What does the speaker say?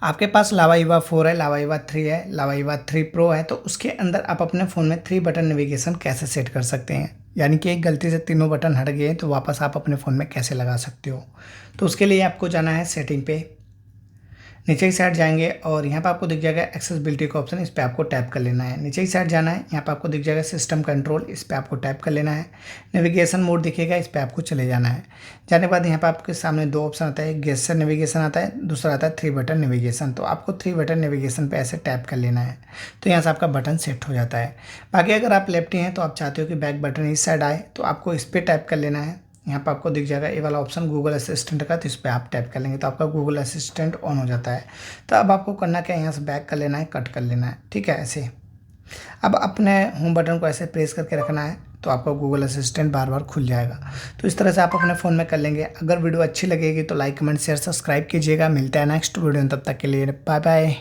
आपके पास लावा ईवा 4 है, लावा ईवा 3 है, लावा ईवा 3 प्रो है, तो उसके अंदर आप अपने फ़ोन में 3 बटन नेविगेशन कैसे सेट कर सकते हैं, यानी कि एक गलती से तीनों बटन हट गए तो वापस आप अपने फ़ोन में कैसे लगा सकते हो। तो उसके लिए आपको जाना है सेटिंग पे, नीचे की साइड जाएंगे और यहाँ पर आपको दिख जाएगा एक्सेसिबिलिटी का ऑप्शन, इस पर आपको टैप कर लेना है। नीचे की साइड जाना है, यहाँ पर आपको दिख जाएगा सिस्टम कंट्रोल, इस पर आपको टैप कर लेना है। नेविगेशन मोड दिखेगा, इस पर आपको चले जाना है। जाने के बाद यहाँ पर आपके सामने दो ऑप्शन आता है, एक गेस्चर नेविगेशन आता है, दूसरा आता है 3 बटन नेविगेशन। तो आपको 3 बटन नेविगेशन पे ऐसे टैप कर लेना है, तो यहाँ से आपका बटन सेट हो जाता है। बाकी अगर आप लेफ्टी हैं तो आप चाहते हो कि बैक बटन इस साइड आए, तो आपको इस पर टैप कर लेना है। यहाँ पर आपको दिख जाएगा ये वाला ऑप्शन गूगल असिस्टेंट का, तो इस पर आप टैप कर लेंगे तो आपका गूगल असिस्टेंट ऑन हो जाता है। तो अब आपको करना क्या है, यहाँ से बैक कर लेना है, कट कर लेना है, ठीक है ऐसे। अब अपने होम बटन को ऐसे प्रेस करके रखना है, तो आपका गूगल असिस्टेंट बार बार खुल जाएगा। तो इस तरह से आप अपने फ़ोन में कर लेंगे। अगर वीडियो अच्छी लगेगी तो लाइक कमेंट शेयर सब्सक्राइब कीजिएगा। मिलते हैं नेक्स्ट वीडियो में, तब तक के लिए बाय बाय।